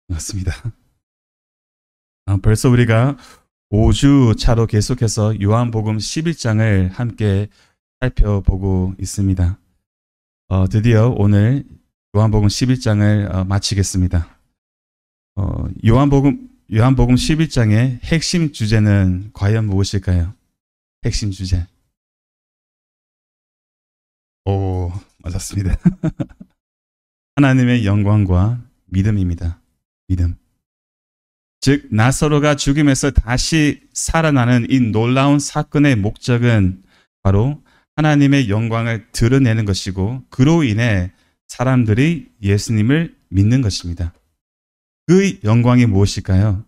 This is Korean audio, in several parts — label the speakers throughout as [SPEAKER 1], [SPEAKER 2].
[SPEAKER 1] 맞습니다. 벌써 우리가 5주 차로 계속해서 요한복음 11장을 함께 살펴보고 있습니다. 드디어 오늘 요한복음 11장을 마치겠습니다. 요한복음 11장의 핵심 주제는 과연 무엇일까요? 핵심 주제. 오, 맞았습니다. 하나님의 영광과 믿음입니다. 믿음. 즉 나사로가 죽음에서 다시 살아나는 이 놀라운 사건의 목적은 바로 하나님의 영광을 드러내는 것이고 그로 인해 사람들이 예수님을 믿는 것입니다. 그 영광이 무엇일까요?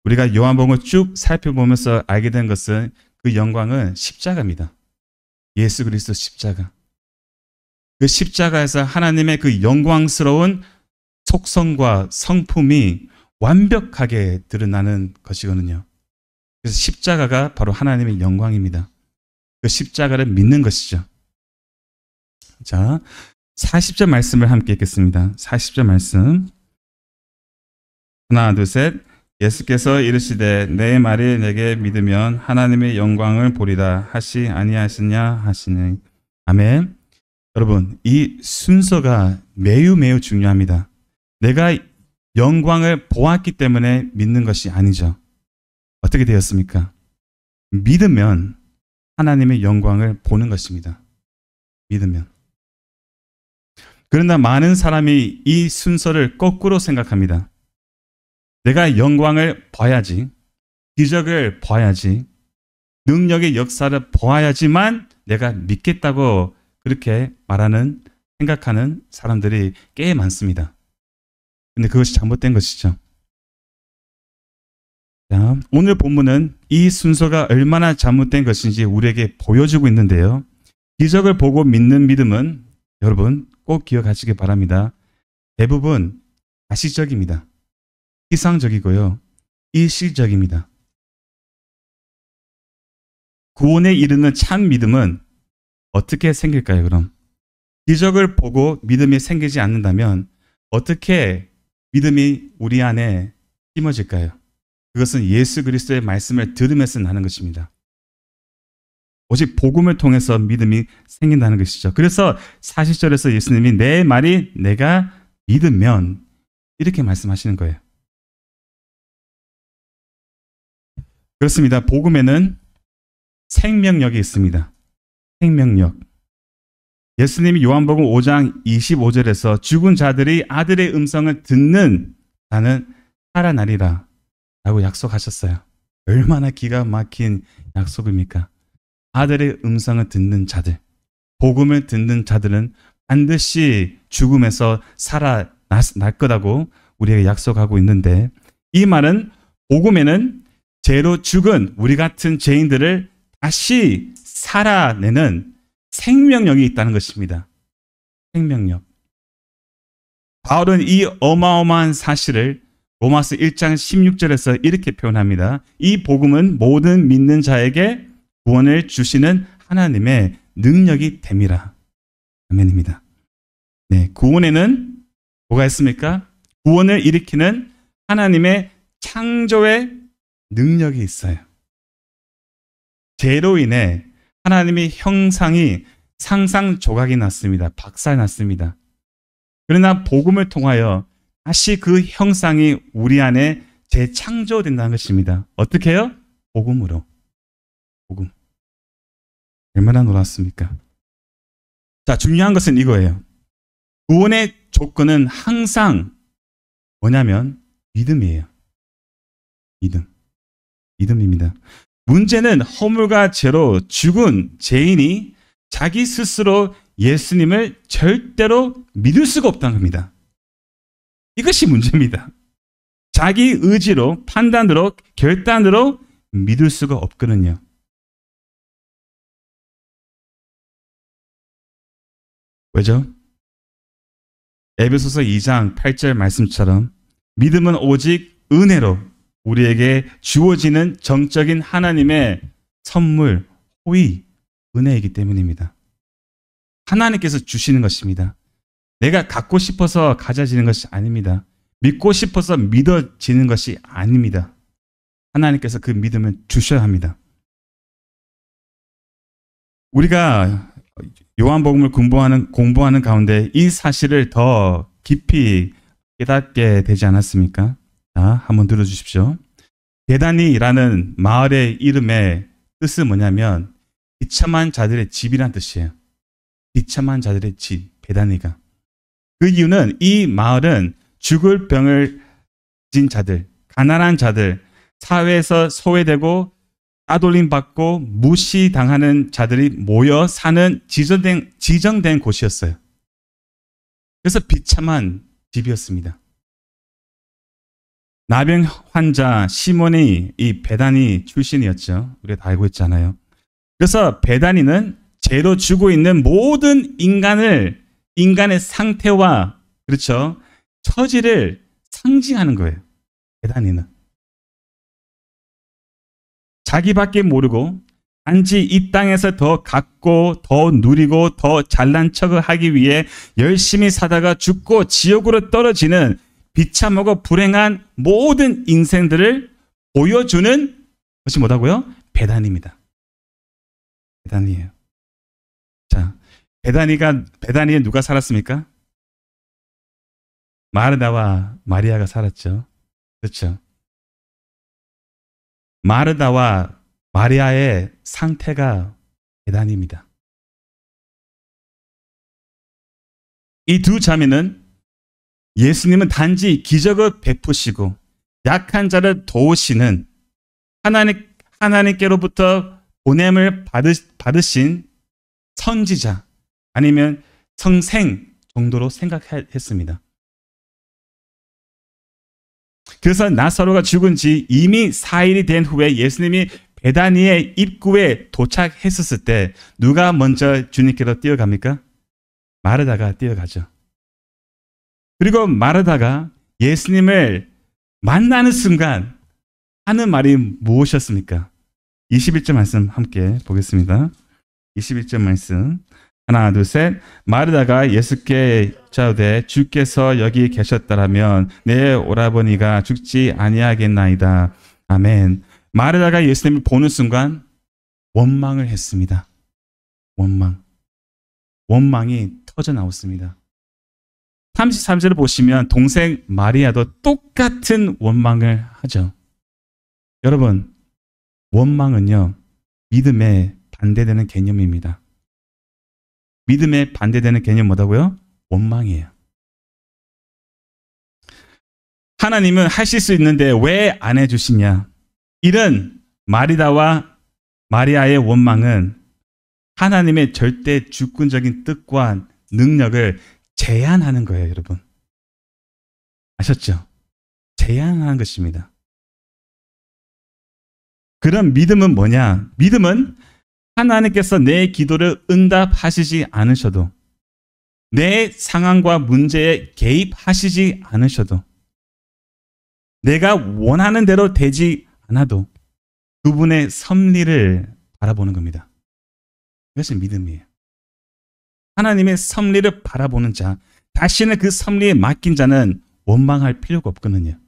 [SPEAKER 1] 우리가 요한복음을 쭉 살펴보면서 알게 된 것은 그 영광은 십자가입니다. 예수 그리스도 십자가. 그 십자가에서 하나님의 그 영광스러운 속성과 성품이 완벽하게 드러나는 것이거든요. 그래서 십자가가 바로 하나님의 영광입니다. 그 십자가를 믿는 것이죠. 자, 40절 말씀을 함께 읽겠습니다. 40절 말씀. 하나, 둘, 셋. 예수께서 이르시되 내 말이 내게 믿으면 하나님의 영광을 보리라 하시 아니하시냐 하시니. 아멘. 여러분, 이 순서가 매우 중요합니다. 내가 영광을 보았기 때문에 믿는 것이 아니죠. 어떻게 되었습니까? 믿으면 하나님의 영광을 보는 것입니다. 믿으면. 그러나 많은 사람이 이 순서를 거꾸로 생각합니다. 내가 영광을 봐야지, 기적을 봐야지, 능력의 역사를 보아야지만 내가 믿겠다고 그렇게 생각하는 사람들이 꽤 많습니다. 근데 그것이 잘못된 것이죠. 자, 오늘 본문은 이 순서가 얼마나 잘못된 것인지 우리에게 보여주고 있는데요. 기적을 보고 믿는 믿음은 여러분 꼭 기억하시기 바랍니다. 대부분 가시적입니다. 피상적이고요. 일시적입니다. 구원에 이르는 참 믿음은 어떻게 생길까요, 그럼? 기적을 보고 믿음이 생기지 않는다면 어떻게 믿음이 우리 안에 심어질까요? 그것은 예수 그리스도의 말씀을 들으면서 나는 것입니다. 오직 복음을 통해서 믿음이 생긴다는 것이죠. 그래서 40절에서 예수님이 내 말이 내가 믿으면 이렇게 말씀하시는 거예요. 그렇습니다. 복음에는 생명력이 있습니다. 생명력. 예수님이 요한복음 5장 25절에서 죽은 자들이 아들의 음성을 듣는 자는 살아나리라 라고 약속하셨어요. 얼마나 기가 막힌 약속입니까? 아들의 음성을 듣는 자들, 복음을 듣는 자들은 반드시 죽음에서 살아날 거라고 우리에게 약속하고 있는데, 이 말은 복음에는 죄로 죽은 우리 같은 죄인들을 다시 살아내는 생명력이 있다는 것입니다. 생명력. 바울은 이 어마어마한 사실을 로마서 1장 16절에서 이렇게 표현합니다. 이 복음은 모든 믿는 자에게 구원을 주시는 하나님의 능력이 됨이라. 아멘입니다. 네, 구원에는 뭐가 있습니까? 구원을 일으키는 하나님의 창조의 능력이 있어요. 죄로 인해 하나님의 형상이 상상 조각이 났습니다. 박살 났습니다. 그러나 복음을 통하여 다시 그 형상이 우리 안에 재창조된다는 것입니다. 어떻게 해요? 복음으로. 복음. 얼마나 놀랐습니까? 자, 중요한 것은 이거예요. 구원의 조건은 항상 뭐냐면 믿음이에요. 믿음입니다. 문제는 허물과 죄로 죽은 죄인이 자기 스스로 예수님을 절대로 믿을 수가 없다는 겁니다. 이것이 문제입니다. 자기 의지로, 판단으로, 결단으로 믿을 수가 없거든요. 왜죠? 에베소서 2장 8절 말씀처럼 믿음은 오직 은혜로 우리에게 주어지는 정적인 하나님의 선물, 호의, 은혜이기 때문입니다. 하나님께서 주시는 것입니다. 내가 갖고 싶어서 가져지는 것이 아닙니다. 믿고 싶어서 믿어지는 것이 아닙니다. 하나님께서 그 믿음을 주셔야 합니다. 우리가 요한복음을 공부하는 가운데 이 사실을 더 깊이 깨닫게 되지 않았습니까? 자, 한번 들어주십시오. 베다니라는 마을의 이름의 뜻은 뭐냐면 비참한 자들의 집이란 뜻이에요. 비참한 자들의 집, 베다니가. 그 이유는 이 마을은 죽을 병을 가진 자들, 가난한 자들, 사회에서 소외되고 따돌림 받고 무시당하는 자들이 모여 사는 지정된 곳이었어요. 그래서 비참한 집이었습니다. 나병 환자 시몬이 이 베다니 출신이었죠. 우리가 다 알고 있잖아요. 그래서 베다니는 죄로 죽고 있는 모든 인간의 상태와 그렇죠, 처지를 상징하는 거예요. 베다니는 자기밖에 모르고 단지 이 땅에서 더 갖고 더 누리고 더 잘난 척을 하기 위해 열심히 사다가 죽고 지옥으로 떨어지는 비참하고 불행한 모든 인생들을 보여주는 것이 뭐다고요? 베다니입니다. 베다니예요. 자, 베다니에 누가 살았습니까? 마르다와 마리아가 살았죠. 그렇죠. 마르다와 마리아의 상태가 베다니입니다. 이 두 자매는 예수님은 단지 기적을 베푸시고 약한 자를 도우시는 하나님께로부터 보냄을 받으신 선지자 아니면 성생 정도로 생각했습니다. 그래서 나사로가 죽은 지 이미 4일이 된 후에 예수님이 베다니의 입구에 도착했었을 때 누가 먼저 주님께로 뛰어갑니까? 마르다가 뛰어가죠. 그리고 마르다가 예수님을 만나는 순간 하는 말이 무엇이었습니까? 21절 말씀 함께 보겠습니다. 21절 말씀. 하나, 둘, 셋. 마르다가 예수께 짜오되 주께서 여기 계셨더라면 내 오라버니가 죽지 아니하겠나이다. 아멘. 마르다가 예수님을 보는 순간 원망을 했습니다. 원망이 터져 나왔습니다. 33절을 보시면 동생 마리아도 똑같은 원망을 하죠. 여러분, 원망은요, 믿음에 반대되는 개념입니다. 믿음에 반대되는 개념 뭐다고요? 원망이에요. 하나님은 하실 수 있는데 왜 안 해주시냐? 이런 마리다와 마리아의 원망은 하나님의 절대 주권적인 뜻과 능력을 제한하는 거예요, 여러분. 아셨죠? 제한하는 것입니다. 그럼 믿음은 뭐냐? 믿음은 하나님께서 내 기도를 응답하시지 않으셔도, 내 상황과 문제에 개입하시지 않으셔도, 내가 원하는 대로 되지 않아도 그분의 섭리를 바라보는 겁니다. 이것이 믿음이에요. 하나님의 섭리를 바라보는 자, 자신을 그 섭리에 맡긴 자는 원망할 필요가 없거든요.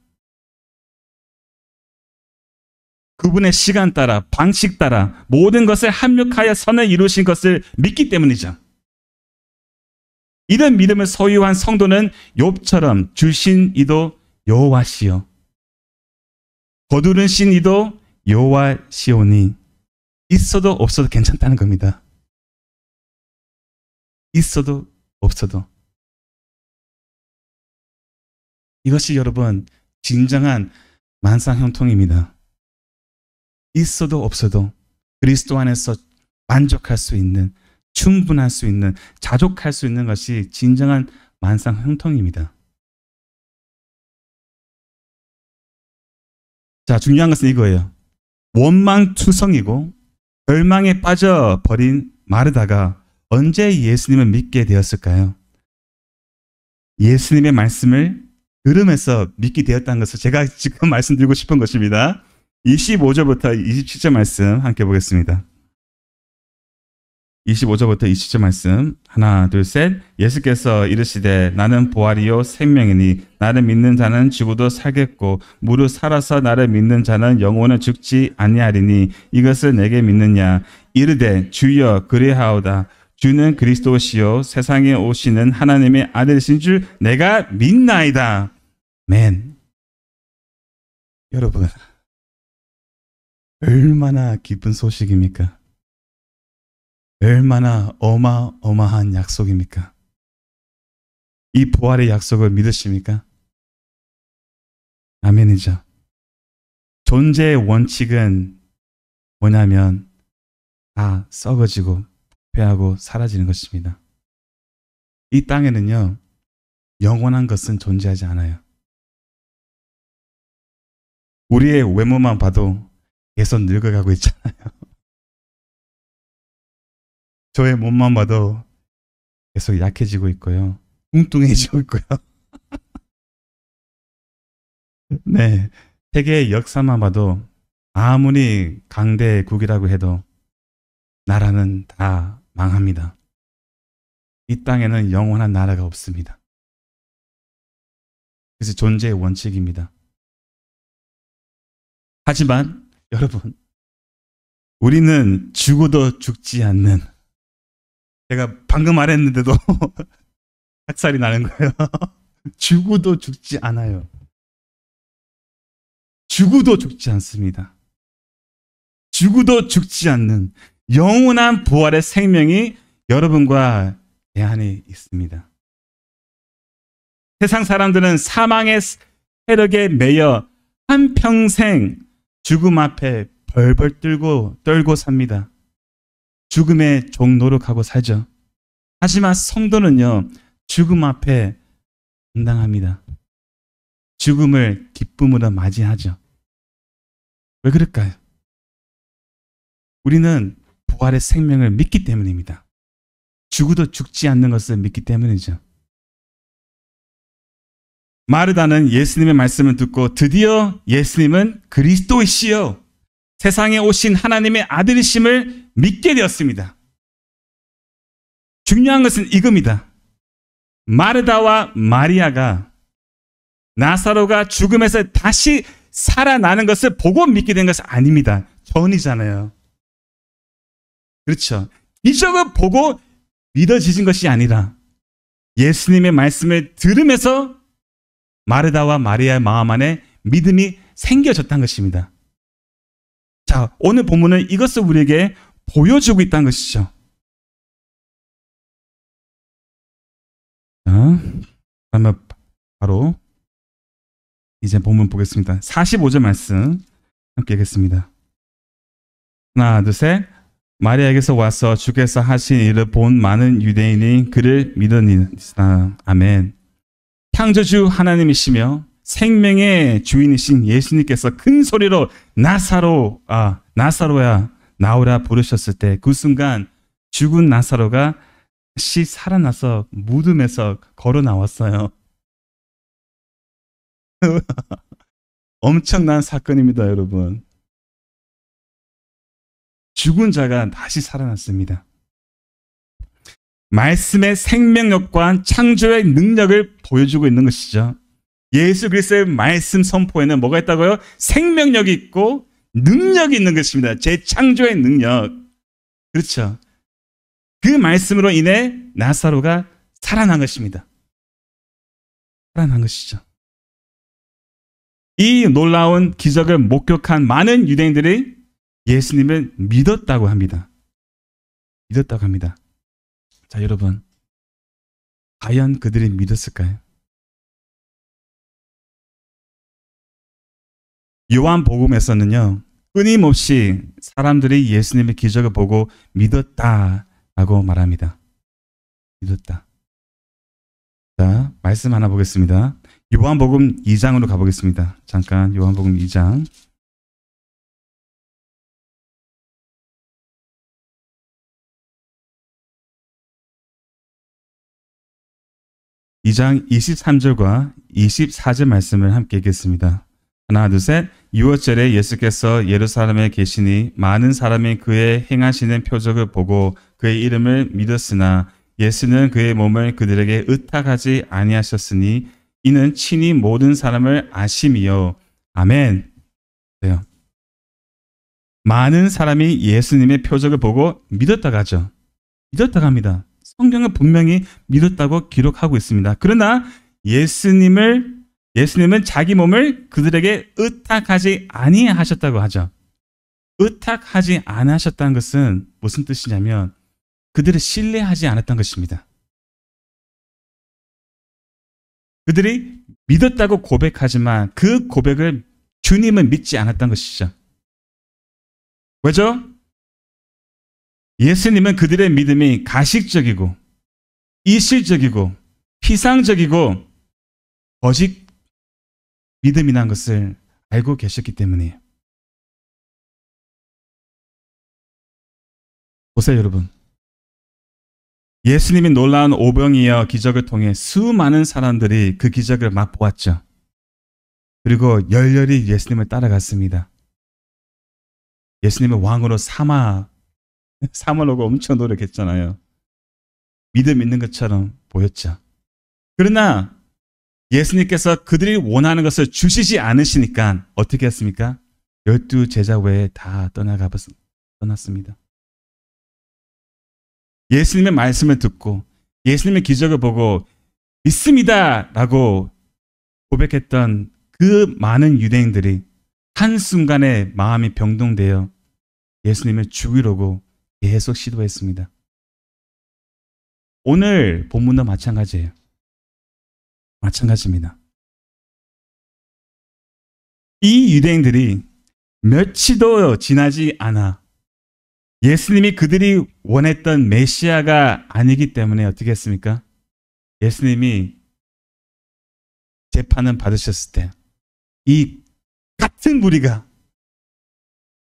[SPEAKER 1] 그분의 시간 따라, 방식 따라 모든 것을 합력하여 선을 이루신 것을 믿기 때문이죠. 이런 믿음을 소유한 성도는 욥처럼 주신 이도 여호와시요 거두르신 이도 여호와시오니 있어도 없어도 괜찮다는 겁니다. 있어도 없어도. 이것이 여러분 진정한 만상형통입니다. 있어도 없어도 그리스도 안에서 만족할 수 있는, 충분할 수 있는, 자족할 수 있는 것이 진정한 만상형통입니다. 자, 중요한 것은 이거예요. 원망투성이고 절망에 빠져버린 마르다가 언제 예수님을 믿게 되었을까요? 예수님의 말씀을 들으면서 믿게 되었다는 것을 제가 지금 말씀드리고 싶은 것입니다. 25절부터 27절 말씀 함께 보겠습니다. 25절부터 20절 말씀. 하나, 둘, 셋. 예수께서 이르시되 나는 부활이요 생명이니 나를 믿는 자는 죽어도 살겠고 무릇 살아서 나를 믿는 자는 영원히 죽지 아니하리니 이것을 내게 믿느냐. 이르되 주여 그리하오다. 주는 그리스도시요 세상에 오시는 하나님의 아들이신 줄 내가 믿나이다. 맨. 여러분, 얼마나 기쁜 소식입니까? 얼마나 어마어마한 약속입니까? 이 부활의 약속을 믿으십니까? 아멘이죠. 존재의 원칙은 뭐냐면 다 썩어지고 부패하고 사라지는 것입니다. 이 땅에는요, 영원한 것은 존재하지 않아요. 우리의 외모만 봐도 계속 늙어가고 있잖아요. 저의 몸만 봐도 계속 약해지고 있고요. 뚱뚱해지고 있고요. 네, 세계의 역사만 봐도 아무리 강대국이라고 해도 나라는 다 망합니다. 이 땅에는 영원한 나라가 없습니다. 그래서 존재의 원칙입니다. 하지만 여러분, 우리는 죽어도 죽지 않는, 제가 방금 말했는데도 학살이 나는 거예요. 죽어도 죽지 않아요. 죽어도 죽지 않습니다. 죽어도 죽지 않는 영원한 부활의 생명이 여러분과 내 안에 있습니다. 세상 사람들은 사망의 세력에 매여 한평생 죽음 앞에 벌벌 떨고 삽니다. 죽음의 종 노릇하고 살죠. 하지만 성도는요, 죽음 앞에 당당합니다. 죽음을 기쁨으로 맞이하죠. 왜 그럴까요? 우리는 부활의 생명을 믿기 때문입니다. 죽어도 죽지 않는 것을 믿기 때문이죠. 마르다는 예수님의 말씀을 듣고 드디어 예수님은 그리스도이시여 세상에 오신 하나님의 아들이심을 믿게 되었습니다. 중요한 것은 이겁니다. 마르다와 마리아가 나사로가 죽음에서 다시 살아나는 것을 보고 믿게 된 것은 아닙니다. 전이잖아요. 그렇죠. 기적을 보고 믿어지신 것이 아니라 예수님의 말씀을 들으면서 마르다와 마리아의 마음 안에 믿음이 생겨졌다는 것입니다. 자, 오늘 본문은 이것을 우리에게 보여주고 있다는 것이죠. 자, 그러면 바로 이제 본문 보겠습니다. 45절 말씀 함께 읽겠습니다. 하나, 둘, 셋. 마리아에게서 와서 주께서 하신 일을 본 많은 유대인이 그를 믿으니라. 아멘. 창조주 하나님이시며 생명의 주인이신 예수님께서 큰 소리로 나사로야 나오라 부르셨을 때 그 순간 죽은 나사로가 다시 살아나서 무덤에서 걸어 나왔어요. 엄청난 사건입니다, 여러분. 죽은 자가 다시 살아났습니다. 말씀의 생명력과 창조의 능력을 보여주고 있는 것이죠. 예수 그리스도의 말씀 선포에는 뭐가 있다고요? 생명력이 있고 능력이 있는 것입니다. 재창조의 능력. 그렇죠. 그 말씀으로 인해 나사로가 살아난 것입니다. 살아난 것이죠. 이 놀라운 기적을 목격한 많은 유대인들이 예수님을 믿었다고 합니다. 믿었다고 합니다. 자, 여러분, 과연 그들이 믿었을까요? 요한복음에서는요, 끊임없이 사람들이 예수님의 기적을 보고 믿었다라고 말합니다. 믿었다. 자, 말씀 하나 보겠습니다. 요한복음 2장으로 가보겠습니다. 잠깐, 요한복음 2장. 2장 23절과 24절 말씀을 함께 읽겠습니다. 하나, 둘, 셋. 6월절에 예수께서 예루살렘에 계시니 많은 사람이 그의 행하시는 표적을 보고 그의 이름을 믿었으나 예수는 그의 몸을 그들에게 의탁하지 아니하셨으니 이는 친히 모든 사람을 아심이요. 아멘. 네. 많은 사람이 예수님의 표적을 보고 믿었다고 하죠. 믿었다고 합니다. 성경은 분명히 믿었다고 기록하고 있습니다. 그러나 예수님은 자기 몸을 그들에게 의탁하지 아니하셨다고 하죠. 의탁하지 않으셨다는 것은 무슨 뜻이냐면 그들을 신뢰하지 않았던 것입니다. 그들이 믿었다고 고백하지만 그 고백을 주님은 믿지 않았던 것이죠. 왜죠? 예수님은 그들의 믿음이 가식적이고 이실적이고 피상적이고 거짓 믿음이라는 것을 알고 계셨기 때문이에요. 보세요, 여러분. 예수님이 놀라운 오병이어 기적을 통해 수많은 사람들이 그 기적을 맛보았죠. 그리고 열렬히 예수님을 따라갔습니다. 예수님을 왕으로 삼으려고 엄청 노력했잖아요. 믿음 있는 것처럼 보였죠. 그러나 예수님께서 그들이 원하는 것을 주시지 않으시니까 어떻게 했습니까? 12 제자 외에 다 떠났습니다. 예수님의 말씀을 듣고 예수님의 기적을 보고 믿습니다 라고 고백했던 그 많은 유대인들이 한순간에 마음이 병동되어 예수님을 죽이려고 계속 시도했습니다. 오늘 본문도 마찬가지예요. 마찬가지입니다. 이 유대인들이 며칠도 지나지 않아 예수님이 그들이 원했던 메시아가 아니기 때문에 어떻게 했습니까? 예수님이 재판을 받으셨을 때 이 같은 무리가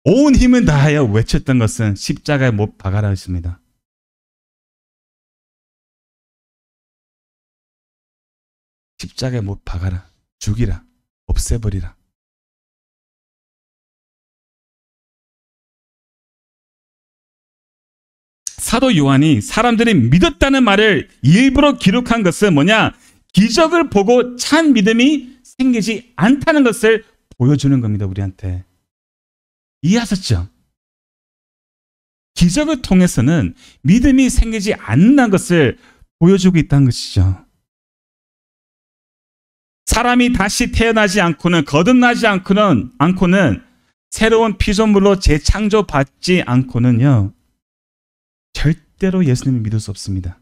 [SPEAKER 1] 온 힘을 다하여 외쳤던 것은 십자가에 못 박아라 했습니다. 십자가에 못 박아라. 죽이라. 없애버리라. 사도 요한이 사람들이 믿었다는 말을 일부러 기록한 것은 뭐냐? 기적을 보고 찬 믿음이 생기지 않다는 것을 보여주는 겁니다. 우리한테. 이해하셨죠? 기적을 통해서는 믿음이 생기지 않는다는 것을 보여주고 있다는 것이죠. 사람이 다시 태어나지 않고는 거듭나지 않고는 새로운 피조물로 재창조받지 않고는요. 절대로 예수님을 믿을 수 없습니다.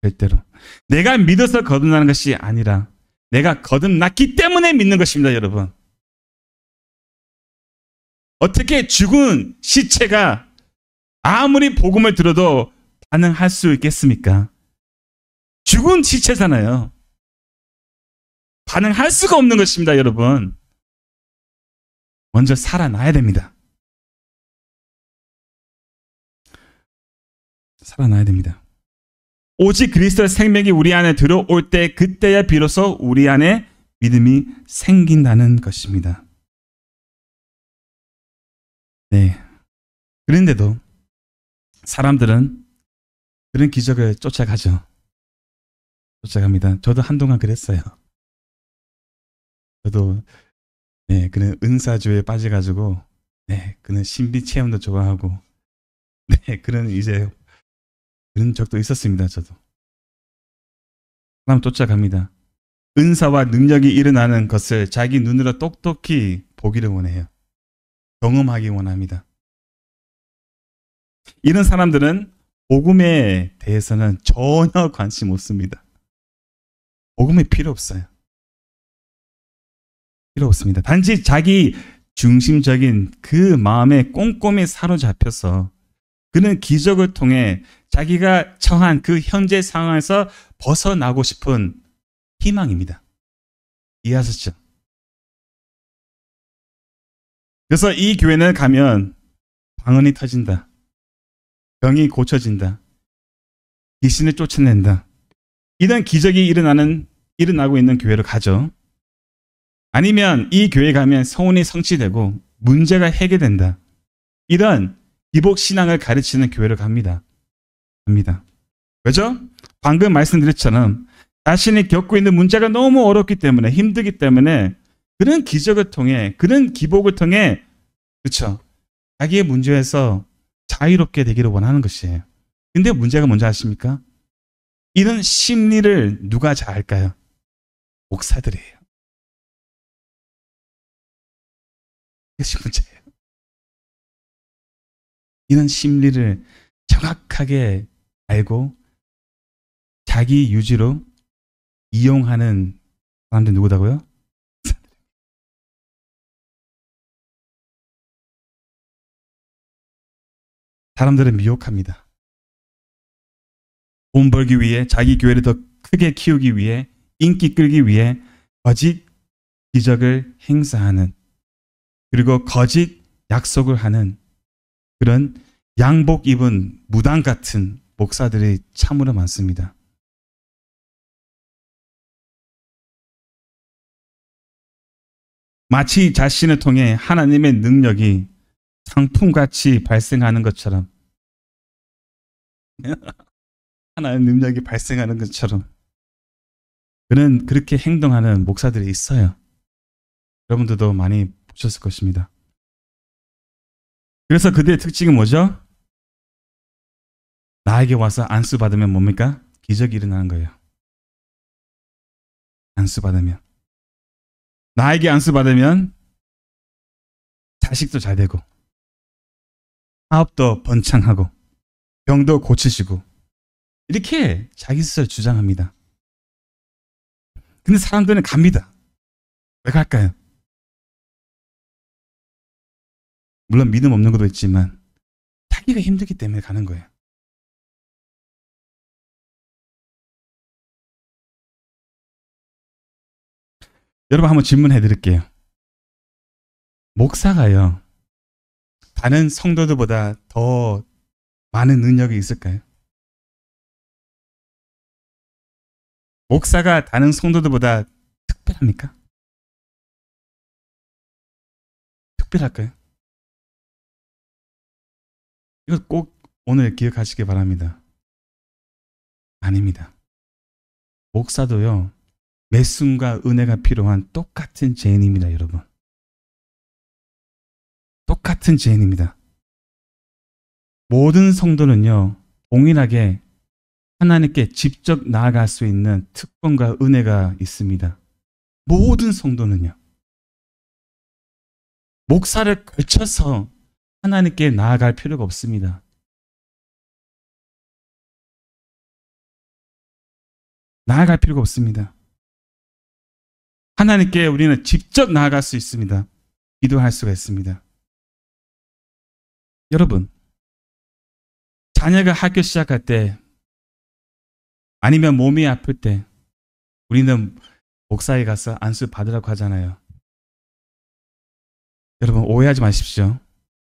[SPEAKER 1] 절대로. 내가 믿어서 거듭나는 것이 아니라 내가 거듭났기 때문에 믿는 것입니다, 여러분. 어떻게 죽은 시체가 아무리 복음을 들어도 반응할 수 있겠습니까? 죽은 시체잖아요. 반응할 수가 없는 것입니다, 여러분. 먼저 살아나야 됩니다. 살아나야 됩니다. 오직 그리스도의 생명이 우리 안에 들어올 때 그때야 비로소 우리 안에 믿음이 생긴다는 것입니다. 네. 그런데도 사람들은 그런 기적을 쫓아가죠. 쫓아갑니다. 저도 한동안 그랬어요. 저도 그런 은사주에 빠져가지고 그런 신비 체험도 좋아하고 그런 적도 있었습니다. 저도. 사람 쫓아갑니다. 은사와 능력이 일어나는 것을 자기 눈으로 똑똑히 보기를 원해요. 경험하기 원합니다. 이런 사람들은 복음에 대해서는 전혀 관심 없습니다. 복음이 필요 없어요. 필요 없습니다. 단지 자기 중심적인 그 마음에 꼼꼼히 사로잡혀서 그는 기적을 통해 자기가 처한 그 현재 상황에서 벗어나고 싶은 희망입니다. 이해하셨죠? 그래서 이 교회는 가면 방언이 터진다. 병이 고쳐진다. 귀신을 쫓아낸다. 이런 기적이 일어나고 있는 교회로 가죠. 아니면 이 교회 가면 소원이 성취되고 문제가 해결된다. 이런 기복 신앙을 가르치는 교회를 갑니다. 왜죠? 방금 말씀드렸처럼 자신이 겪고 있는 문제가 너무 어렵기 때문에, 힘들기 때문에 그런 기적을 통해, 그런 기복을 통해, 그렇죠? 자기의 문제에서 자유롭게 되기를 원하는 것이에요. 근데 문제가 뭔지 아십니까? 이런 심리를 누가 잘 알까요? 목사들이에요. 그것이 문제예요. 이런 심리를 정확하게 알고 자기 유지로 이용하는 사람들이 누구다고요? 사람들은 미혹합니다. 돈 벌기 위해, 자기 교회를 더 크게 키우기 위해, 인기 끌기 위해 거짓 기적을 행사하는, 그리고 거짓 약속을 하는 그런 양복 입은 무당 같은 목사들이 참으로 많습니다. 마치 자신을 통해 하나님의 능력이 상품같이 발생하는 것처럼, 하나님의 능력이 발생하는 것처럼 그렇게 행동하는 목사들이 있어요. 여러분들도 많이 보셨을 것입니다. 그래서 그들의 특징은 뭐죠? 나에게 와서 안수 받으면 뭡니까? 기적이 일어나는 거예요. 안수 받으면. 나에게 안수 받으면 자식도 잘 되고, 사업도 번창하고, 병도 고치시고, 이렇게 자기 스스로 주장합니다. 근데 사람들은 갑니다. 왜 갈까요? 물론 믿음 없는 것도 있지만 자기가 힘들기 때문에 가는 거예요. 여러분 한번 질문해 드릴게요. 목사가요, 다른 성도들보다 더 많은 능력이 있을까요? 목사가 다른 성도들보다 특별합니까? 특별할까요? 이거 꼭 오늘 기억하시기 바랍니다. 아닙니다. 목사도요, 말씀과 은혜가 필요한 똑같은 죄인입니다, 여러분. 똑같은 죄인입니다. 모든 성도는요, 동일하게 하나님께 직접 나아갈 수 있는 특권과 은혜가 있습니다. 모든 성도는요. 목사를 걸쳐서 하나님께 나아갈 필요가 없습니다. 나아갈 필요가 없습니다. 하나님께 우리는 직접 나아갈 수 있습니다. 기도할 수가 있습니다. 여러분, 자녀가 학교 시작할 때, 아니면 몸이 아플 때 우리는 목사에 가서 안수 받으라고 하잖아요. 여러분 오해하지 마십시오.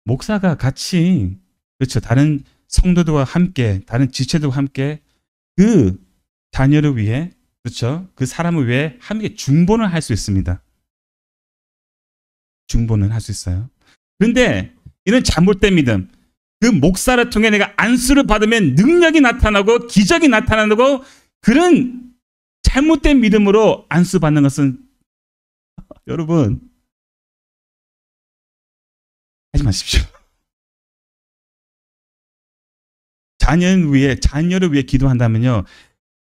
[SPEAKER 1] 목사가 같이, 그렇죠, 다른 성도들과 함께, 다른 지체들과 함께 그 자녀를 위해, 그렇죠, 그 사람을 위해 함께 중보를 할 수 있습니다. 중보는 할 수 있어요. 그런데 이런 잘못된 믿음, 그 목사를 통해 내가 안수를 받으면 능력이 나타나고 기적이 나타나고, 그런 잘못된 믿음으로 안수 받는 것은 여러분 하지 마십시오. 자녀를 위해 기도한다면요,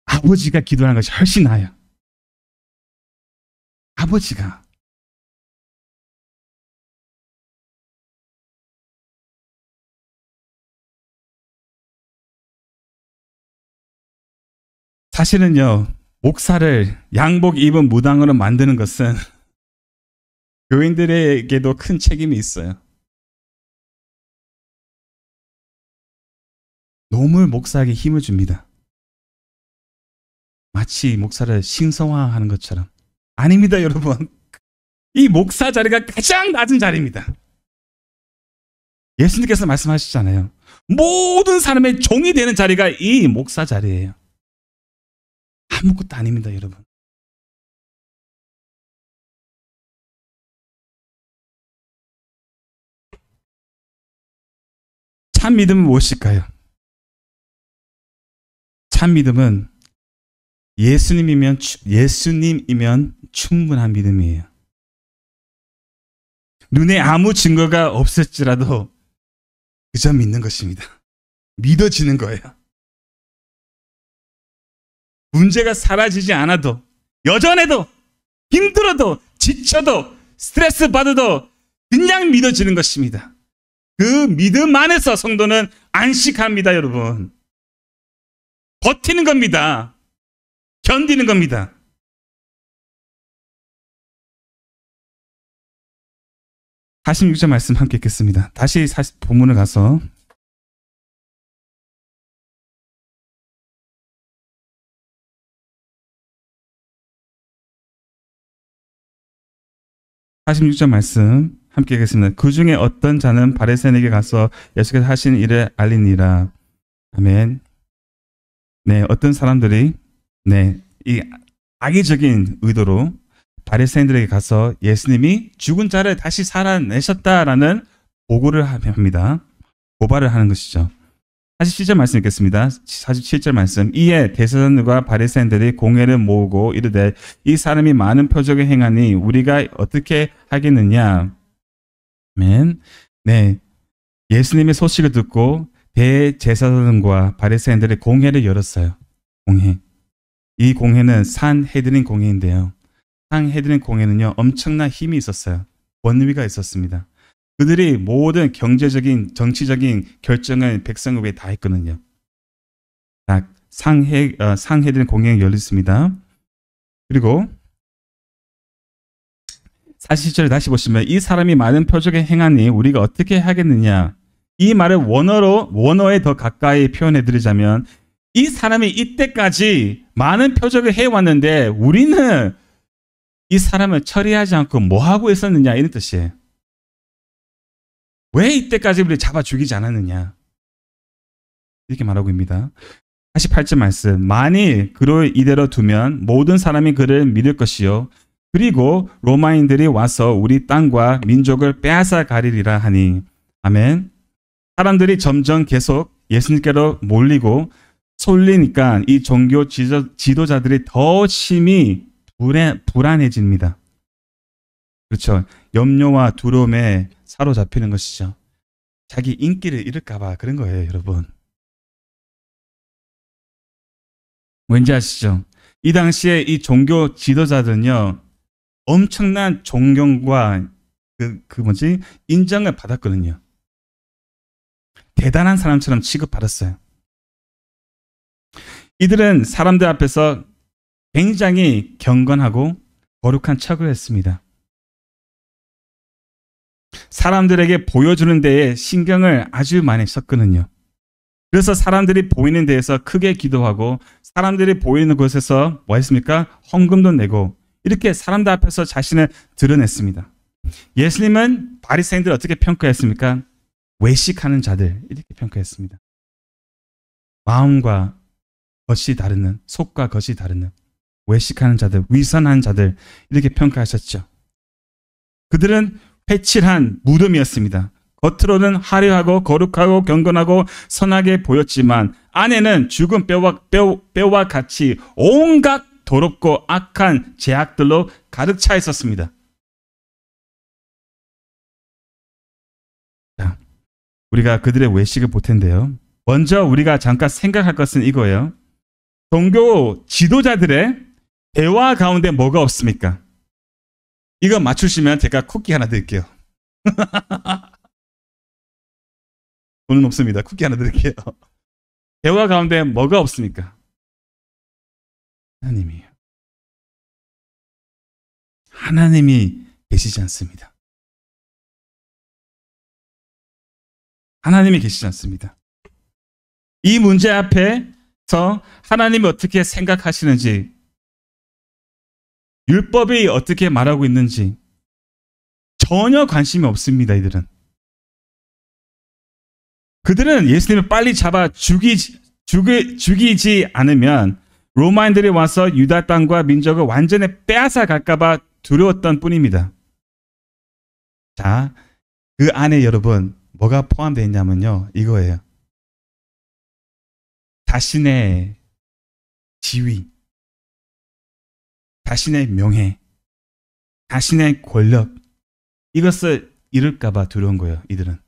[SPEAKER 1] 아버지가 기도하는 것이 훨씬 나아요. 아버지가. 사실은요, 목사를 양복 입은 무당으로 만드는 것은 교인들에게도 큰 책임이 있어요. 노물 목사에게 힘을 줍니다. 마치 목사를 신성화하는 것처럼. 아닙니다, 여러분. 이 목사 자리가 가장 낮은 자리입니다. 예수님께서 말씀하시잖아요. 모든 사람의 종이 되는 자리가 이 목사 자리예요. 아무것도 아닙니다, 여러분. 참 믿음은 무엇일까요? 참 믿음은 예수님이면 충분한 믿음이에요. 눈에 아무 증거가 없을지라도 그저 믿는 것입니다. 믿어지는 거예요. 문제가 사라지지 않아도, 여전해도, 힘들어도, 지쳐도, 스트레스 받아도 그냥 믿어지는 것입니다. 그 믿음 안에서 성도는 안식합니다, 여러분. 버티는 겁니다. 견디는 겁니다. 다시 46절 말씀 함께 읽겠습니다. 다시 본문을 가서 46절 말씀 함께 읽겠습니다. 그 중에 어떤 자는 바리새인에게 가서 예수께서 하신 일을 알리니라. 아멘. 네, 어떤 사람들이 이 악의적인 의도로 바리새인들에게 가서 예수님이 죽은 자를 다시 살아내셨다라는 보고를 합니다. 고발을 하는 것이죠. 47절 말씀 읽겠습니다. 47절 말씀. 이에 대제사장들과 바리새인들이 공회를 모으고 이르되 이 사람이 많은 표적을 행하니 우리가 어떻게 하겠느냐. 아멘. 네, 예수님의 소식을 듣고 대제사장들과 바리새인들이 공회를 열었어요. 공회. 이 공회는 산헤드린 공회인데요. 산헤드린 공회는요, 엄청난 힘이 있었어요. 권위가 있었습니다. 그들이 모든 경제적인, 정치적인 결정을 백성 위에 다 했거든요. 상헤드린 공회가 열렸습니다. 그리고 47절에 다시 보시면 이 사람이 많은 표적을 행하니 우리가 어떻게 하겠느냐. 이 말을 원어에 더 가까이 표현해 드리자면 이 사람이 이때까지 많은 표적을 해왔는데 우리는 이 사람을 처리하지 않고 뭐하고 있었느냐, 이런 뜻이에요. 왜 이때까지 우리를 잡아 죽이지 않았느냐, 이렇게 말하고 있습니다. 48절 말씀. 만일 그를 이대로 두면 모든 사람이 그를 믿을 것이요 그리고 로마인들이 와서 우리 땅과 민족을 빼앗아 가리리라 하니. 아멘. 사람들이 점점 계속 예수님께로 몰리고 쏠리니까 이 종교 지도자들이 더 심히 불안해집니다. 그렇죠. 염려와 두려움에 사로잡히는 것이죠. 자기 인기를 잃을까봐 그런 거예요, 여러분. 왠지 아시죠? 이 당시에 이 종교 지도자들은요, 엄청난 존경과 인정을 받았거든요. 대단한 사람처럼 취급받았어요. 이들은 사람들 앞에서 굉장히 경건하고 거룩한 척을 했습니다. 사람들에게 보여주는 데에 신경을 아주 많이 썼거든요. 그래서 사람들이 보이는 데에서 크게 기도하고 사람들이 보이는 곳에서 뭐 했습니까? 헌금도 내고 이렇게 사람들 앞에서 자신을 드러냈습니다. 예수님은 바리새인들을 어떻게 평가했습니까? 외식하는 자들, 이렇게 평가했습니다. 마음과 겉이 다르는, 속과 겉이 다르는 외식하는 자들, 위선한 자들, 이렇게 평가하셨죠. 그들은 회칠한 무덤이었습니다. 겉으로는 화려하고 거룩하고 경건하고 선하게 보였지만 안에는 죽은 뼈와 같이 온갖 더럽고 악한 죄악들로 가득 차 있었습니다. 자, 우리가 그들의 외식을 볼 텐데요. 먼저 우리가 잠깐 생각할 것은 이거예요. 종교 지도자들의 대화 가운데 뭐가 없습니까? 이거 맞추시면 제가 쿠키 하나 드릴게요. 돈은 없습니다. 쿠키 하나 드릴게요. 대화 가운데 뭐가 없습니까? 하나님이에요. 하나님이 계시지 않습니다. 하나님이 계시지 않습니다. 이 문제 앞에서 하나님이 어떻게 생각하시는지, 율법이 어떻게 말하고 있는지 전혀 관심이 없습니다. 이들은. 그들은 예수님을 빨리 잡아 죽이지 않으면 로마인들이 와서 유다 땅과 민족을 완전히 빼앗아 갈까봐 두려웠던 뿐입니다. 자, 그 안에 여러분, 뭐가 포함되어 있냐면요. 이거예요. 자신의 지위, 자신의 명예, 자신의 권력, 이것을 잃을까봐 두려운 거예요. 이들은.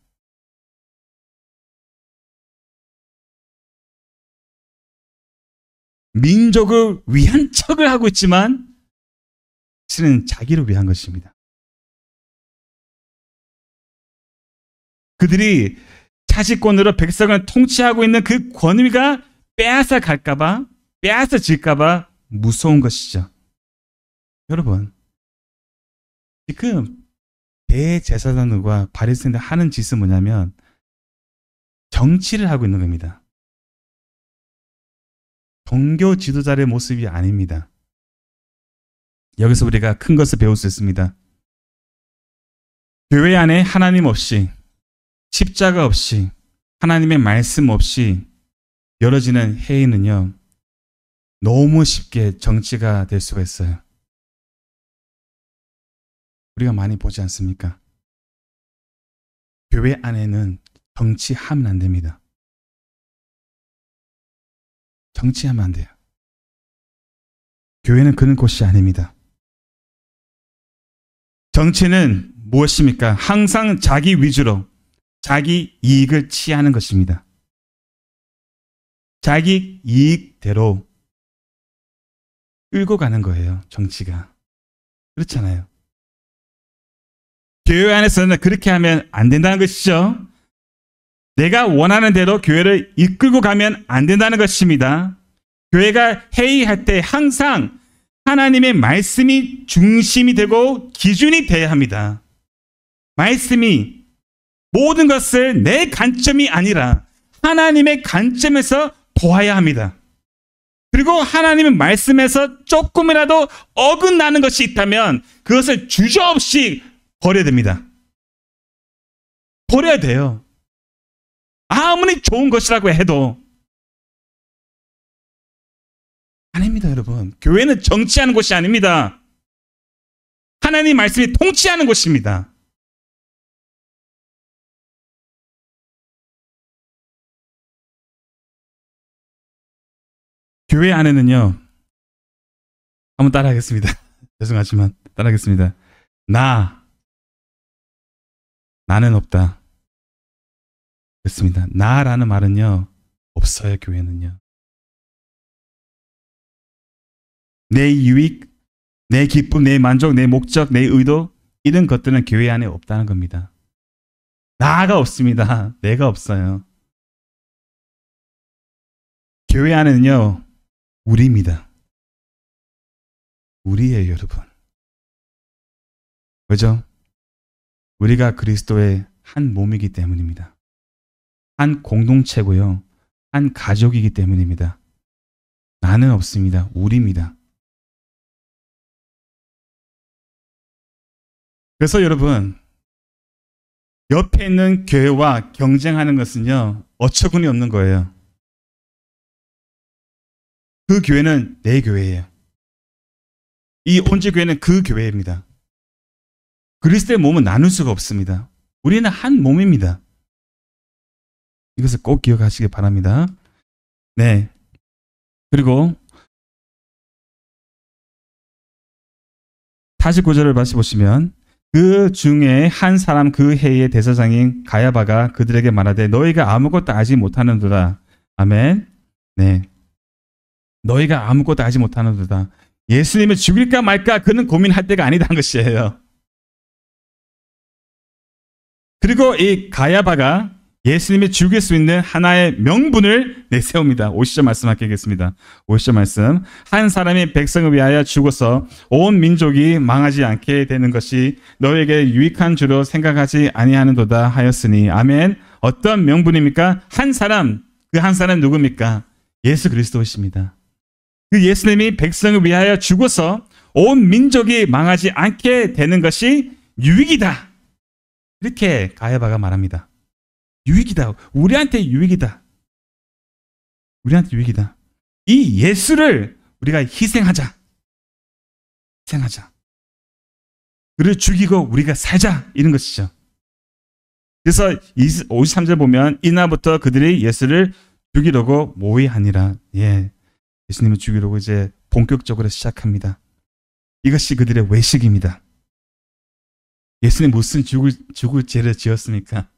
[SPEAKER 1] 민족을 위한 척을 하고 있지만 실은 자기를 위한 것입니다. 그들이 차지권으로 백성을 통치하고 있는 그 권위가 빼앗아 갈까봐, 빼앗아질까봐 무서운 것이죠. 여러분, 지금 대제사장들과 바리새인들 하는 짓은 뭐냐면 정치를 하고 있는 겁니다. 종교 지도자의 모습이 아닙니다. 여기서 우리가 큰 것을 배울 수 있습니다. 교회 안에 하나님 없이, 십자가 없이, 하나님의 말씀 없이 열어지는 회의는요, 너무 쉽게 정치가 될 수가 있어요. 우리가 많이 보지 않습니까? 교회 안에는 정치하면 안 됩니다. 정치하면 안 돼요. 교회는 그런 곳이 아닙니다. 정치는 무엇입니까? 항상 자기 위주로 자기 이익을 취하는 것입니다. 자기 이익대로 끌고 가는 거예요. 정치가. 그렇잖아요. 교회 안에서는 그렇게 하면 안 된다는 것이죠. 내가 원하는 대로 교회를 이끌고 가면 안 된다는 것입니다. 교회가 회의할 때 항상 하나님의 말씀이 중심이 되고 기준이 되어야 합니다. 말씀이 모든 것을 내 관점이 아니라 하나님의 관점에서 보아야 합니다. 그리고 하나님의 말씀에서 조금이라도 어긋나는 것이 있다면 그것을 주저없이 버려야 됩니다. 버려야 돼요. 아무리 좋은 것이라고 해도. 아닙니다, 여러분. 교회는 정치하는 곳이 아닙니다. 하나님 말씀이 통치하는 곳입니다. 교회 안에는요, 한번 따라하겠습니다. 죄송하지만 따라하겠습니다. 나는 없다. 그렇습니다. 나라는 말은요, 없어요, 교회는요. 내 유익, 내 기쁨, 내 만족, 내 목적, 내 의도, 이런 것들은 교회 안에 없다는 겁니다. 나가 없습니다. 내가 없어요. 교회 안에는요, 우리입니다. 우리예요, 여러분. 왜죠? 우리가 그리스도의 한 몸이기 때문입니다. 한 공동체고요. 한 가족이기 때문입니다. 나는 없습니다. 우리입니다. 그래서 여러분, 옆에 있는 교회와 경쟁하는 것은요, 어처구니 없는 거예요. 그 교회는 내 교회예요. 이 온주교회는 그 교회입니다. 그리스도의 몸은 나눌 수가 없습니다. 우리는 한 몸입니다. 이것을 꼭 기억하시기 바랍니다. 네. 그리고 49절을 다시 보시면 그 중에 한 사람 그 해의 대제사장인 가야바가 그들에게 말하되 너희가 아무것도 알지 못하는도다. 아멘. 네. 너희가 아무것도 알지 못하는도다. 예수님을 죽일까 말까 그는 고민할 때가 아니다는 것이에요. 그리고 이 가야바가 예수님이 죽일 수 있는 하나의 명분을 내세웁니다. 50절 말씀 하겠습니다. 50절 말씀. 한 사람이 백성을 위하여 죽어서 온 민족이 망하지 않게 되는 것이 너에게 유익한 줄로 생각하지 아니하는도다 하였으니. 아멘. 어떤 명분입니까? 한 사람. 그 한 사람 누굽니까? 예수 그리스도이십니다. 그 예수님이 백성을 위하여 죽어서 온 민족이 망하지 않게 되는 것이 유익이다. 이렇게 가야바가 말합니다. 유익이다. 우리한테 유익이다. 우리한테 유익이다. 이 예수를 우리가 희생하자. 희생하자. 그를 죽이고 우리가 살자. 이런 것이죠. 그래서 53절 보면 이날부터 그들이 예수를 죽이려고 모의하니라. 예, 예수님을 죽이려고 이제 본격적으로 시작합니다. 이것이 그들의 외식입니다. 예수님 무슨 죽을 죄를 지었습니까?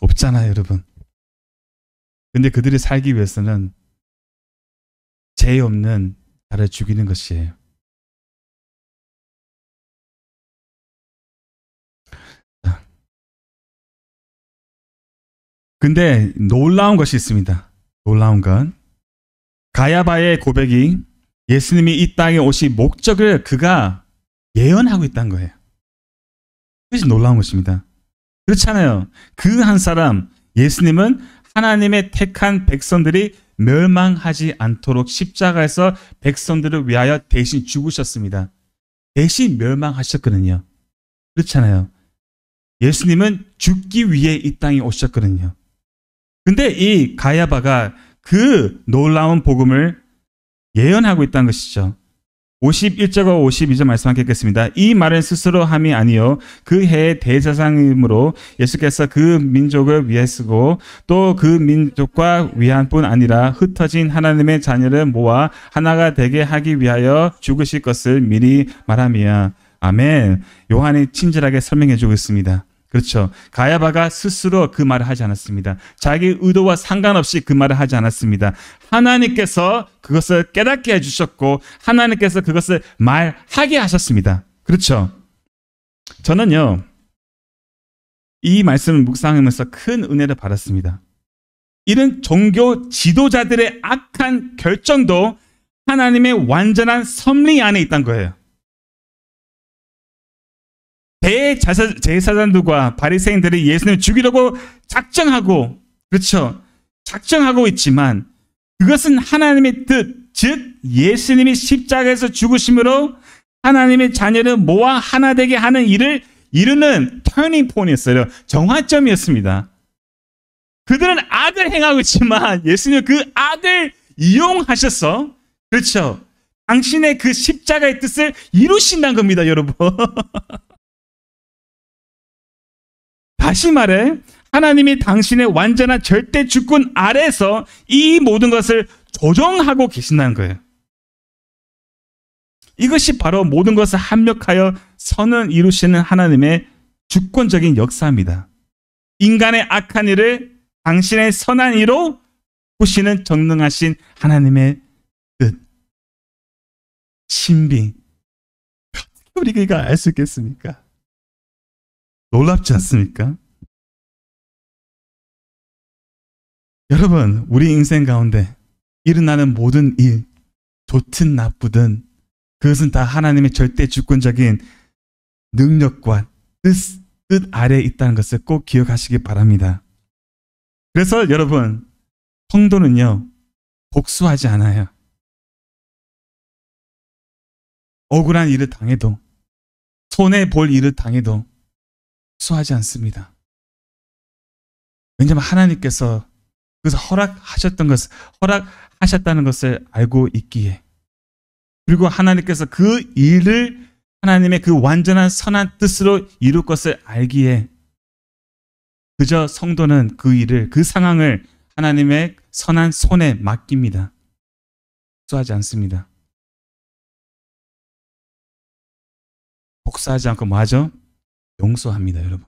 [SPEAKER 1] 없잖아요, 여러분. 근데 그들이 살기 위해서는 죄 없는 나를 죽이는 것이에요. 근데 놀라운 것이 있습니다. 놀라운 건 가야바의 고백이 예수님이 이 땅에 오실 목적을 그가 예언하고 있다는 거예요. 그것이 놀라운 것입니다. 그렇잖아요. 그 한 사람, 예수님은 하나님의 택한 백성들이 멸망하지 않도록 십자가에서 백성들을 위하여 대신 죽으셨습니다. 대신 멸망하셨거든요. 그렇잖아요. 예수님은 죽기 위해 이 땅에 오셨거든요. 근데 이 가야바가 그 놀라운 복음을 예언하고 있다는 것이죠. 51절과 52절 말씀하겠습니다. 이 말은 스스로 함이 아니요 그 해의 대제사장이므로 예수께서 그 민족을 위해 쓰고 또 그 민족과 위한 뿐 아니라 흩어진 하나님의 자녀를 모아 하나가 되게 하기 위하여 죽으실 것을 미리 말함이야. 아멘. 요한이 친절하게 설명해 주고 있습니다. 그렇죠. 가야바가 스스로 그 말을 하지 않았습니다. 자기 의도와 상관없이 그 말을 하지 않았습니다. 하나님께서 그것을 깨닫게 해주셨고 하나님께서 그것을 말하게 하셨습니다. 그렇죠. 저는요, 이 말씀을 묵상하면서 큰 은혜를 받았습니다. 이런 종교 지도자들의 악한 결정도 하나님의 완전한 섭리 안에 있다는 거예요. 대제사장들과 바리새인들이 예수님을 죽이려고 작정하고, 그렇죠, 작정하고 있지만 그것은 하나님의 뜻, 즉 예수님이 십자가에서 죽으심으로 하나님의 자녀를 모아 하나 되게 하는 일을 이루는 터닝 포인트였어요. 정화점이었습니다. 그들은 악을 행하고 있지만 예수님은 그 악을 이용하셔서, 그렇죠, 당신의 그 십자가의 뜻을 이루신다는 겁니다, 여러분. 다시 말해 하나님이 당신의 완전한 절대 주권 아래에서 이 모든 것을 조정하고 계신다는 거예요. 이것이 바로 모든 것을 합력하여 선을 이루시는 하나님의 주권적인 역사입니다. 인간의 악한 일을 당신의 선한 이로 보시는 전능하신 하나님의 뜻, 신비. 어떻게 우리가 알 수 있겠습니까? 놀랍지 않습니까? 여러분, 우리 인생 가운데 일어나는 모든 일, 좋든 나쁘든 그것은 다 하나님의 절대 주권적인 능력과 뜻 아래에 있다는 것을 꼭 기억하시기 바랍니다. 그래서 여러분, 성도는요, 복수하지 않아요. 억울한 일을 당해도, 손해볼 일을 당해도 복수하지 않습니다. 왜냐하면 하나님께서 그래서 허락하셨다는 것을 알고 있기에, 그리고 하나님께서 그 일을 하나님의 그 완전한 선한 뜻으로 이룰 것을 알기에 그저 성도는 그 일을, 그 상황을 하나님의 선한 손에 맡깁니다. 복수하지 않습니다. 복수하지 않고 뭐 하죠? 용서합니다, 여러분.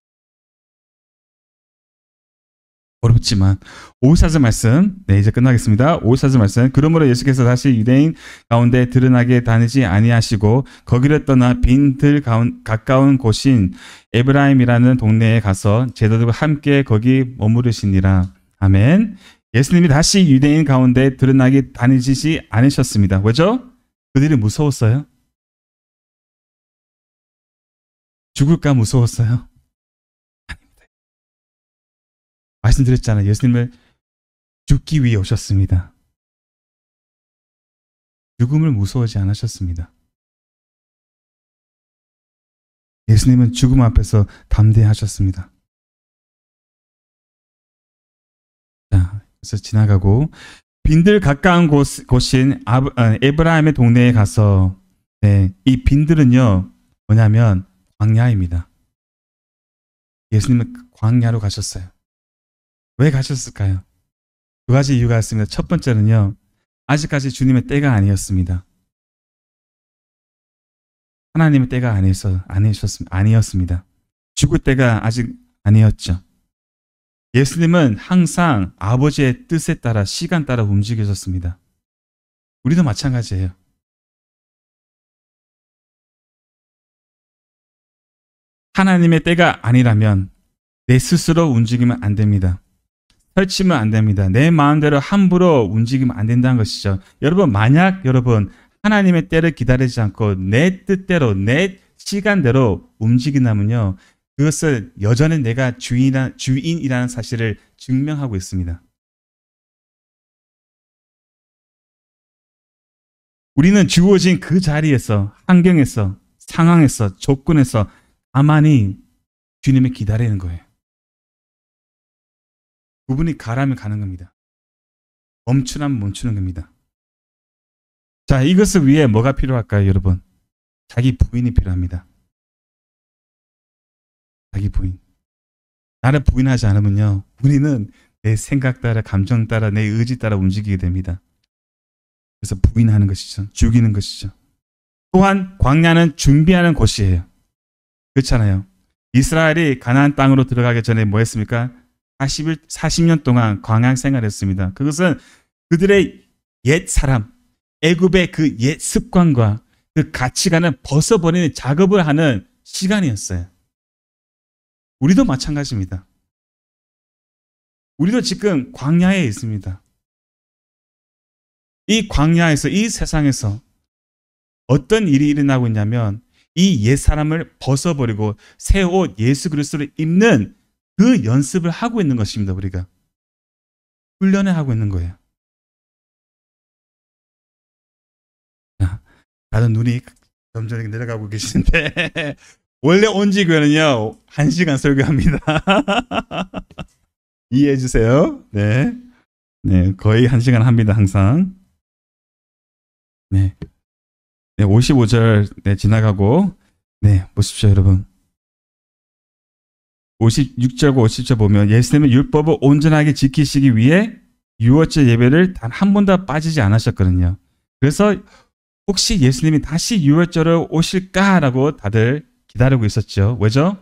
[SPEAKER 1] 어렵지만 54절 말씀, 네, 이제 끝나겠습니다. 54절 말씀. 그러므로 예수께서 다시 유대인 가운데 드러나게 다니지 아니하시고 거기를 떠나 빈들 가까운 곳인 에브라임이라는 동네에 가서 제자들과 함께 거기 머무르시니라. 아멘. 예수님이 다시 유대인 가운데 드러나게 다니지 않으셨습니다. 왜죠? 그들이 무서웠어요? 죽을까 무서웠어요? 말씀드렸잖아요. 예수님을 죽기 위해 오셨습니다. 죽음을 무서워하지 않으셨습니다. 예수님은 죽음 앞에서 담대하셨습니다. 자, 그래서 지나가고 빈들 가까운 곳인 에브라임의 동네에 가서, 네, 이 빈들은요 뭐냐면 광야입니다. 예수님은 광야로 가셨어요. 왜 가셨을까요? 두 가지 이유가 있습니다. 첫 번째는요, 아직까지 주님의 때가 아니었습니다. 하나님의 때가 아니었습니다. 죽을 때가 아직 아니었죠. 예수님은 항상 아버지의 뜻에 따라 시간 따라 움직여졌습니다. 우리도 마찬가지예요. 하나님의 때가 아니라면 내 스스로 움직이면 안 됩니다. 펼치면 안 됩니다. 내 마음대로 함부로 움직이면 안 된다는 것이죠. 여러분, 만약 여러분 하나님의 때를 기다리지 않고 내 뜻대로 내 시간대로 움직인다면요, 그것을 여전히 내가 주인이라는 사실을 증명하고 있습니다. 우리는 주어진 그 자리에서, 환경에서, 상황에서, 조건에서 가만히 주님을 기다리는 거예요. 그분이 가라면 가는 겁니다. 멈추라면 멈추는 겁니다. 자, 이것을 위해 뭐가 필요할까요, 여러분? 자기 부인이 필요합니다. 자기 부인. 나를 부인하지 않으면요, 우리는 내 생각 따라, 감정 따라, 내 의지 따라 움직이게 됩니다. 그래서 부인하는 것이죠. 죽이는 것이죠. 또한 광야는 준비하는 곳이에요. 그렇잖아요. 이스라엘이 가나안 땅으로 들어가기 전에 뭐 했습니까? 40년 동안 광야 생활했습니다. 그것은 그들의 옛 사람, 애굽의 그 옛 습관과 그 가치관을 벗어버리는 작업을 하는 시간이었어요. 우리도 마찬가지입니다. 우리도 지금 광야에 있습니다. 이 광야에서, 이 세상에서 어떤 일이 일어나고 있냐면 이 옛 사람을 벗어버리고 새 옷 예수 그리스도를 입는 그 연습을 하고 있는 것입니다. 우리가 훈련을 하고 있는 거예요. 다들 눈이 점점 내려가고 계시는데 원래 온지교회는요 1시간 설교합니다. 이해해 주세요. 네, 거의 1시간 합니다. 항상. 네, 55절 지나가고 보십시오, 여러분. 56절과 50절 보면 예수님은 율법을 온전하게 지키시기 위해 유월절 예배를 단 한 번도 빠지지 않으셨거든요. 그래서 혹시 예수님이 다시 유월절을 오실까라고 다들 기다리고 있었죠. 왜죠?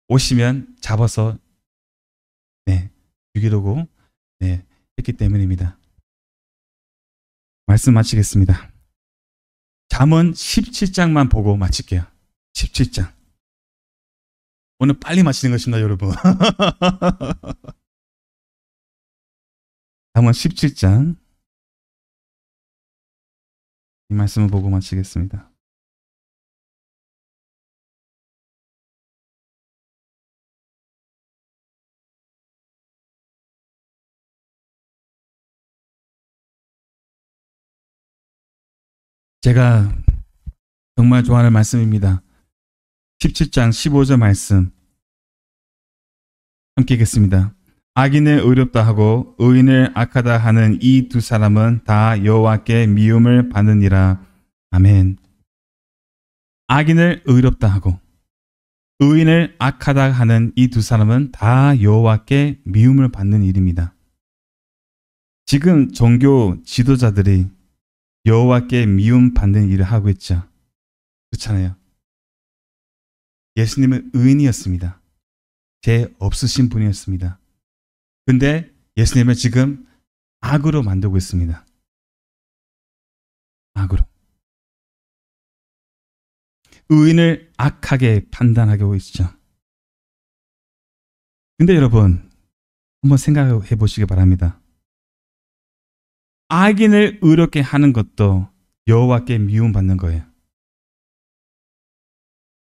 [SPEAKER 1] 오시면 잡아서 죽이려고 했기 때문입니다. 말씀 마치겠습니다. 잠언 17장만 보고 마칠게요. 17장. 오늘 빨리 마치는 것입니다, 여러분. 잠언 17장. 이 말씀을 보고 마치겠습니다. 제가 정말 좋아하는 말씀입니다. 17장 15절 말씀 함께 읽겠습니다. 악인을 의롭다 하고 의인을 악하다 하는 이 두 사람은 다 여호와께 미움을 받느니라. 아멘. 악인을 의롭다 하고 의인을 악하다 하는 이 두 사람은 다 여호와께 미움을 받는 일입니다. 지금 종교 지도자들이 여호와께 미움 받는 일을 하고 있죠. 그렇잖아요. 예수님은 의인이었습니다. 죄 없으신 분이었습니다. 근데 예수님은 지금 악으로 만들고 있습니다. 악으로. 의인을 악하게 판단하고 있죠. 근데 여러분, 한번 생각해 보시기 바랍니다. 악인을 의롭게 하는 것도 여호와께 미움받는 거예요.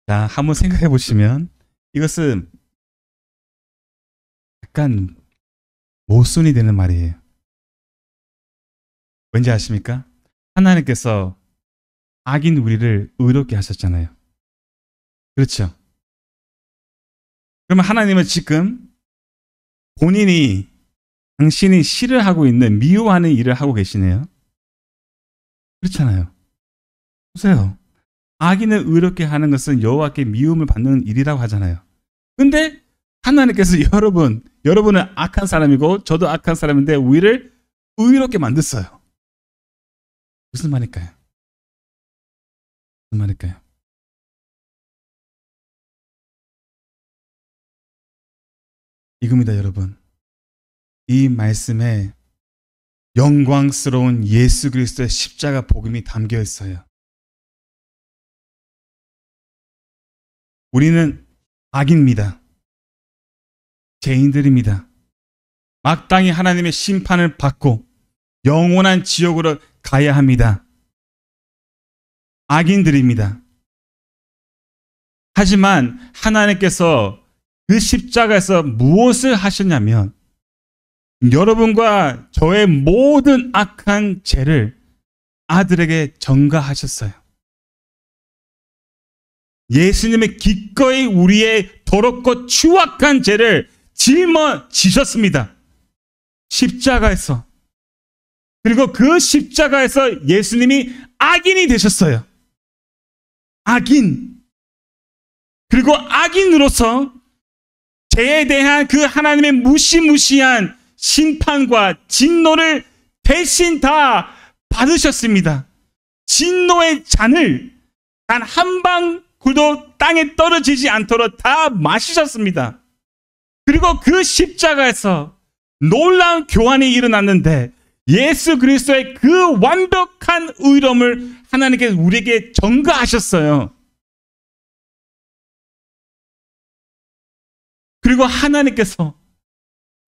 [SPEAKER 1] 자, 한번 생각해 보시면 이것은 약간 모순이 되는 말이에요. 왠지 아십니까? 하나님께서 악인 우리를 의롭게 하셨잖아요. 그렇죠? 그러면 하나님은 지금 본인이 당신이 싫어하고 있는 미워하는 일을 하고 계시네요. 그렇잖아요. 보세요. 악인을 의롭게 하는 것은 여호와께 미움을 받는 일이라고 하잖아요. 근데 하나님께서 여러분은 악한 사람이고 저도 악한 사람인데 우리를 의롭게 만들었어요. 무슨 말일까요? 무슨 말일까요? 이겁니다, 여러분. 이 말씀에 영광스러운 예수 그리스도의 십자가 복음이 담겨 있어요. 우리는 악인입니다. 죄인들입니다. 마땅히 하나님의 심판을 받고 영원한 지옥으로 가야 합니다. 악인들입니다. 하지만 하나님께서 그 십자가에서 무엇을 하셨냐면 여러분과 저의 모든 악한 죄를 아들에게 전가하셨어요. 예수님의 기꺼이 우리의 더럽고 추악한 죄를 짊어지셨습니다. 십자가에서. 그리고 그 십자가에서 예수님이 악인이 되셨어요. 악인. 그리고 악인으로서 죄에 대한 그 하나님의 무시무시한 심판과 진노를 대신 다 받으셨습니다. 진노의 잔을 단 한 방울도 땅에 떨어지지 않도록 다 마시셨습니다. 그리고 그 십자가에서 놀라운 교환이 일어났는데 예수 그리스도의 그 완벽한 의로움을 하나님께서 우리에게 전가하셨어요. 그리고 하나님께서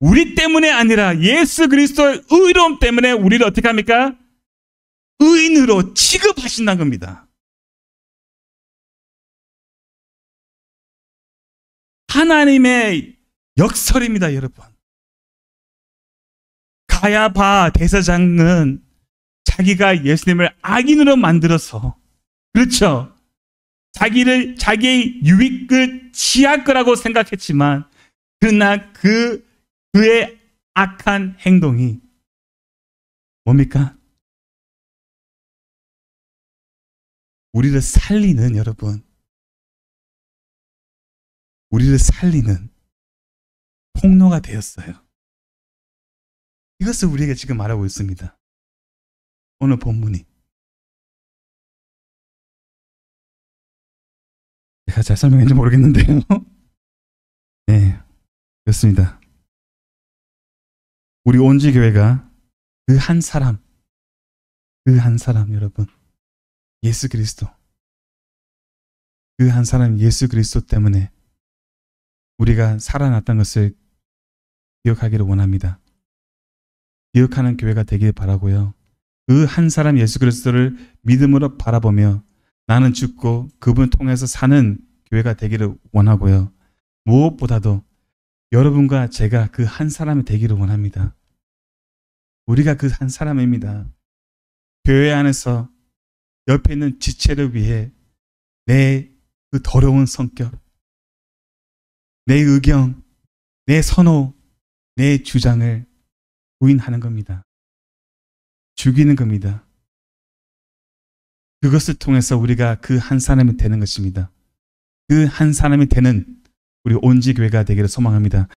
[SPEAKER 1] 우리 때문에 아니라 예수 그리스도의 의로움 때문에 우리를 어떻게 합니까? 의인으로 취급하신다는 겁니다. 하나님의 역설입니다, 여러분. 가야바 대제사장은 자기가 예수님을 악인으로 만들어서, 그렇죠, 자기의 유익을 취할 거라고 생각했지만 그러나 그의 악한 행동이 뭡니까? 우리를 살리는, 여러분, 우리를 살리는 통로가 되었어요. 이것을 우리에게 지금 말하고 있습니다. 오늘 본문이. 제가 잘 설명했는지 모르겠는데요. 네, 그렇습니다. 우리 온지교회가 그 한 사람, 여러분, 예수 그리스도, 그 한 사람 예수 그리스도 때문에 우리가 살아났던 것을 기억하기를 원합니다. 기억하는 교회가 되길 바라고요. 그 한 사람 예수 그리스도를 믿음으로 바라보며 나는 죽고 그분을 통해서 사는 교회가 되기를 원하고요. 무엇보다도 여러분과 제가 그 한 사람이 되기를 원합니다. 우리가 그 한 사람입니다. 교회 안에서 옆에 있는 지체를 위해 내 그 더러운 성격, 내 의견, 내 선호, 내 주장을 부인하는 겁니다. 죽이는 겁니다. 그것을 통해서 우리가 그 한 사람이 되는 것입니다. 그 한 사람이 되는 우리 온지교회가 되기를 소망합니다.